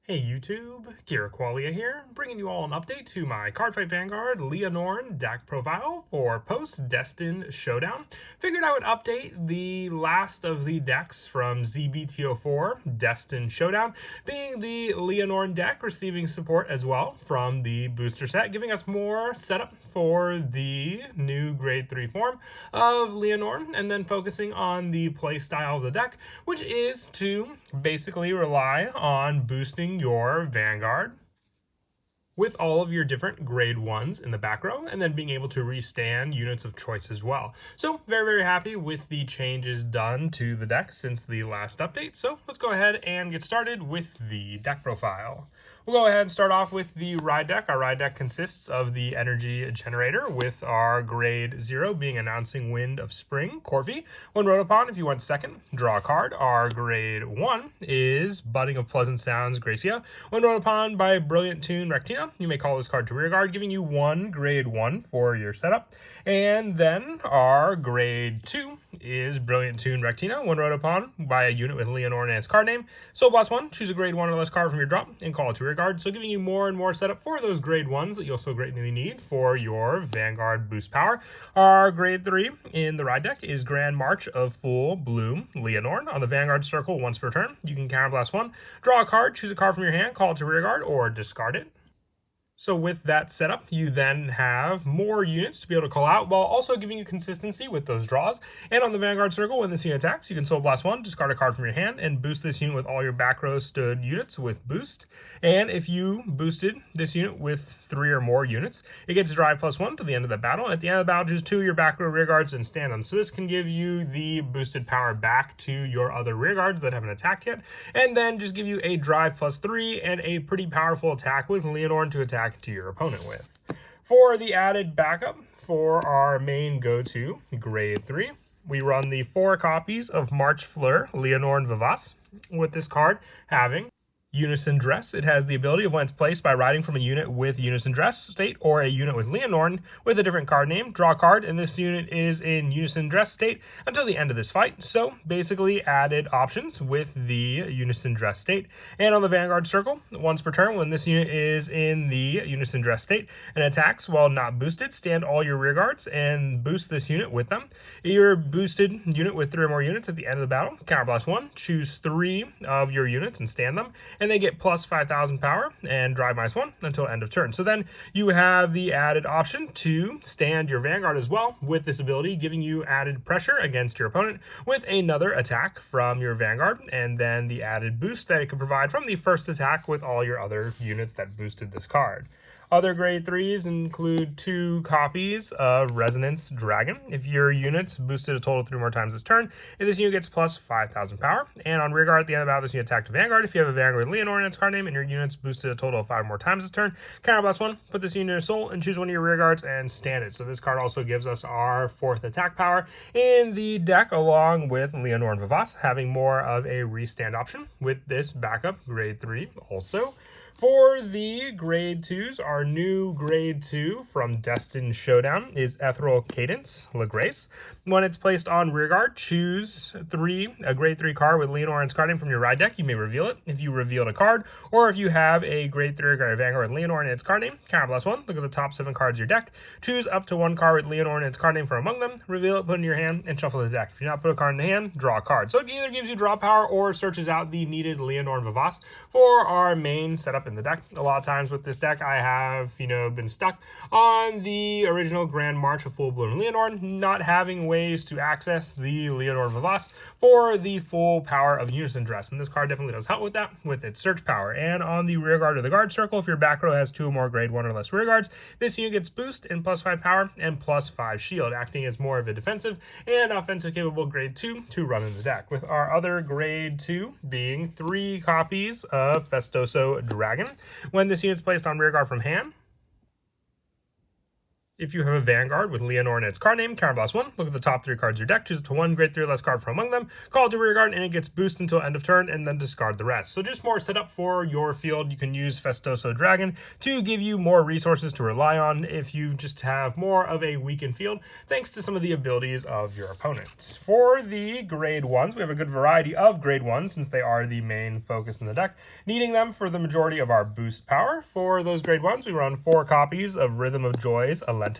Hey YouTube, Qualia here, bringing you all an update to my Cardfight Vanguard Lianorn deck profile for post-Destined Showdown. Figured I would update the last of the decks from ZBTO4 Destined Showdown, being the Lianorn deck receiving support as well from the booster set, giving us more setup for the new Grade 3 form of Lianorn, and then focusing on the play style of the deck, which is to basically rely on boosting your Vanguard with all of your different grade 1s in the back row, and then being able to restand units of choice as well. So very happy with the changes done to the deck since the last update. So let's go ahead and get started with the deck profile. We'll go ahead and start off with the ride deck. Our ride deck consists of the energy generator, with our grade 0 being Announcing Wind of Spring, Corvi. When rode upon, if you went second, draw a card. Our grade 1 is Budding of Pleasant Sounds, Gracia. When rode upon by Brilliant Tune, Rectina, you may call this card to rearguard, giving you one grade 1 for your setup. And then our grade 2 is Brilliant Tune, Rectina. When rode upon by a unit with Lianorn and its card name, Soul Blast 1, choose a grade 1 or less card from your drop and call it to rearguard. So giving you more and more setup for those grade 1s that you'll so greatly need for your Vanguard boost power. Our grade 3 in the ride deck is Grand March of Full Bloom Lianorn. On the Vanguard circle once per turn, you can counterblast 1, draw a card, choose a card from your hand, call it to rearguard, or discard it. So with that setup, you then have more units to be able to call out, while also giving you consistency with those draws. And on the Vanguard circle, when this unit attacks, you can Soul Blast 1, discard a card from your hand, and boost this unit with all your back row stood units with boost. And if you boosted this unit with 3 or more units, it gets drive +1 to the end of the battle. And at the end of the battle, choose 2 of your back row rear guards and stand them. So this can give you the boosted power back to your other rear guards that haven't attacked yet, and then just give you a drive +3 and a pretty powerful attack with Lianorn to attack to your opponent with. For the added backup for our main go-to grade 3, we run the 4 copies of March Fleur Lianorn Vivace, with this card having Unison Dress. It has the ability of when it's placed by riding from a unit with Unison Dress state or a unit with Lianorn with a different card name, draw a card, and this unit is in Unison Dress state until the end of this fight. So basically added options with the Unison Dress state. And on the Vanguard circle, once per turn, when this unit is in the Unison Dress state and attacks while not boosted, stand all your rear guards and boost this unit with them. Your boosted unit with 3 or more units at the end of the battle, counterblast 1, choose 3 of your units and stand them, and they get plus 5,000 power and drive -1 until end of turn. So then you have the added option to stand your Vanguard as well with this ability, giving you added pressure against your opponent with another attack from your Vanguard, and then the added boost that it can provide from the first attack with all your other units that boosted this card. Other grade 3s include 2 copies of Resonance Dragon. If your unit's boosted a total of 3 more times this turn, this unit gets plus 5,000 power. And on rearguard at the end of the battle, this unit attack to Vanguard. If you have a Vanguard Lianorn in its card name and your unit's boosted a total of 5 more times this turn, counterblast 1, put this unit in a soul, and choose one of your rearguards and stand it. So this card also gives us our 4th attack power in the deck, along with Lianorn Vivace, having more of a restand option with this backup grade 3 also. For the grade 2s, our new grade 2 from Destined Showdown is Ethereal Cadence, LaGrace. When it's placed on rearguard, choose a grade 3 card with Lianorn's card name from your ride deck. You may reveal it if you revealed a card, or if you have a grade 3 Vanguard with Lianorn and its card name, counterblast 1, look at the top 7 cards of your deck, choose up to 1 card with Lianorn and its card name from among them, reveal it, put it in your hand, and shuffle the deck. If you're not put a card in the hand, draw a card. So it either gives you draw power or searches out the needed Lianorn Vivace for our main setup in the deck. A lot of times with this deck, I have, been stuck on the original Grand March of Full Bloom Lianorn, not having ways to access the Lianorn Vivace for the full power of Unison Dress. And this card definitely does help with that, with its search power. And on the rear guard of the guard circle, if your back row has 2 or more grade 1 or less rear guards, this unit gets boost and plus 5 power and plus 5 shield, acting as more of a defensive and offensive capable grade 2 to run in the deck, with our other grade 2 being 3 copies of Festoso Dragon. When this unit is placed on rearguard from hand, If you have a Vanguard with Lianorn and its card name, counterblast 1, look at the top 3 cards of your deck, choose up to 1 grade 3 or less card from among them, call it to rear guard, and it gets boosted until end of turn, and then discard the rest. So just more setup for your field. You can use Festoso Dragon to give you more resources to rely on if you just have more of a weakened field, thanks to some of the abilities of your opponent. For the grade 1s, we have a good variety of grade 1s, since they are the main focus in the deck, needing them for the majority of our boost power. For those grade 1s, we run 4 copies of Rhythm of Joy's Alentis.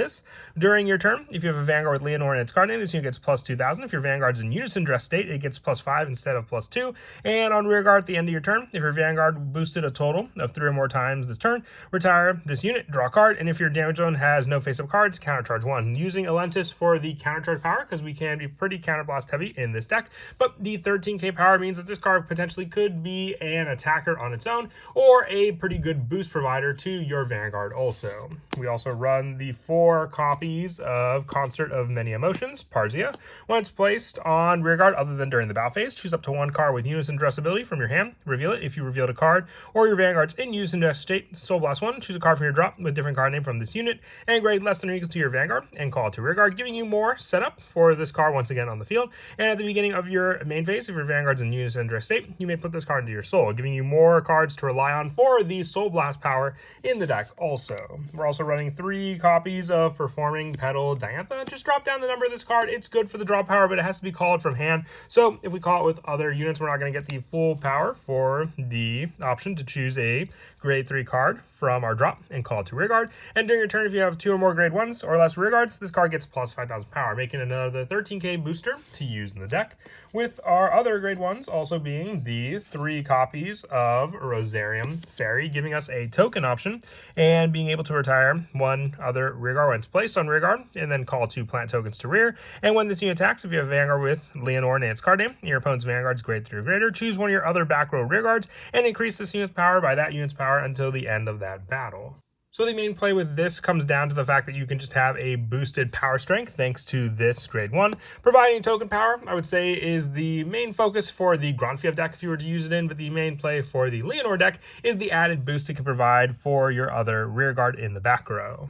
During your turn, if you have a Vanguard with Lianorn and its card name, this unit gets plus 2,000. If your Vanguard's in Unison Dress state, it gets plus 5 instead of plus 2. And on rear guard at the end of your turn, if your Vanguard boosted a total of 3 or more times this turn, retire this unit, draw a card, and if your damage zone has no face-up cards, countercharge 1. Using Alentis for the countercharge power, because we can be pretty counterblast heavy in this deck, but the 13k power means that this card potentially could be an attacker on its own, or a pretty good boost provider to your Vanguard also. We also run the 4 copies of Concert of Many Emotions, Parzia. When it's placed on rear guard other than during the battle phase, choose up to 1 card with Unison Dress ability from your hand, reveal it. If you revealed a card or your Vanguard's in Unison Dress state, Soul Blast 1, choose a card from your drop with different card name from this unit, and grade less than or equal to your Vanguard, and call it to rear guard, giving you more setup for this card once again on the field. And at the beginning of your main phase, if your Vanguard's in Unison Dress state, you may put this card into your Soul, giving you more cards to rely on for the Soul Blast power in the deck also. We're also running 3 copies of Performing Petal Diantha. Just drop down the number of this card. It's good for the draw power, but it has to be called from hand. So if we call it with other units, we're not going to get the full power for the option to choose a grade 3 card from our drop and call it to rear guard. And during your turn, if you have 2 or more grade 1s or less rear guards, this card gets plus 5,000 power, making another 13k booster to use in the deck, with our other grade 1s also being the 3 copies of Rosarium Fairy, giving us a token option and being able to retire 1 other rear guard when it's placed on rear guard, and then call 2 plant tokens to rear. And when this unit attacks, if you have Vanguard with Lianorn and its card name, your opponent's Vanguard's grade 3 or greater, choose one of your other back row rear guards and increase this unit's power by that unit's power until the end of that battle. So the main play with this comes down to the fact that you can just have a boosted power strength thanks to this grade 1. Providing token power, I would say, is the main focus for the Grandfiev deck if you were to use it in, but the main play for the Lianorn deck is the added boost it can provide for your other rear guard in the back row.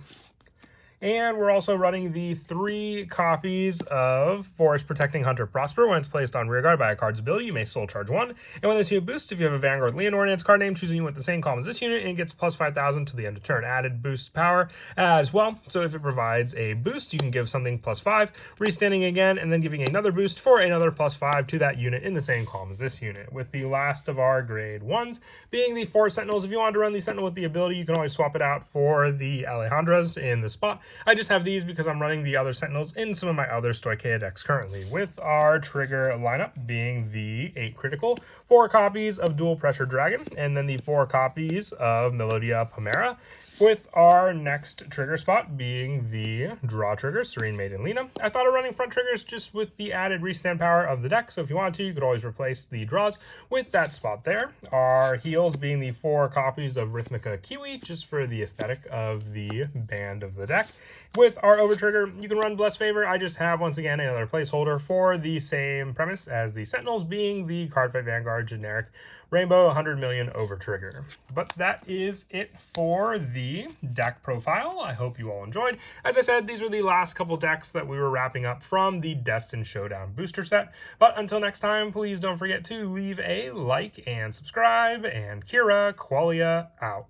And we're also running the 3 copies of Forest Protecting Hunter Prosper. When it's placed on rear guard by a card's ability, you may soul charge 1. And when this unit boosts, if you have a Vanguard Lianorn and its card name, choose a unit with the same column as this unit, and it gets plus 5,000 to the end of turn. Added boost power as well. So if it provides a boost, you can give something plus 5, restanding again, and then giving another boost for another plus 5 to that unit in the same column as this unit. With the last of our grade 1s being the 4 Sentinels. If you wanted to run the Sentinel with the ability, you can always swap it out for the Alejandras in the spot. I just have these because I'm running the other Sentinels in some of my other Stoicheia decks currently, with our trigger lineup being the 8 critical, 4 copies of Dual Pressure Dragon, and then the 4 copies of Melodia Pomera, with our next trigger spot being the draw trigger, Serene Maiden Lena. I thought of running front triggers just with the added restand power of the deck, so if you wanted to, you could always replace the draws with that spot there. Our heals being the 4 copies of Rhythmica Kiwi, just for the aesthetic of the band of the deck. With our over trigger, you can run Blessed Favor. I just have, once again, another placeholder for the same premise as the Sentinels, being the Cardfight Vanguard generic Rainbow 100 million over trigger. But that is it for the deck profile. I hope you all enjoyed. As I said, these were the last couple decks that we were wrapping up from the Destined Showdown booster set. But until next time, please don't forget to leave a like and subscribe, and Kira Qualia out.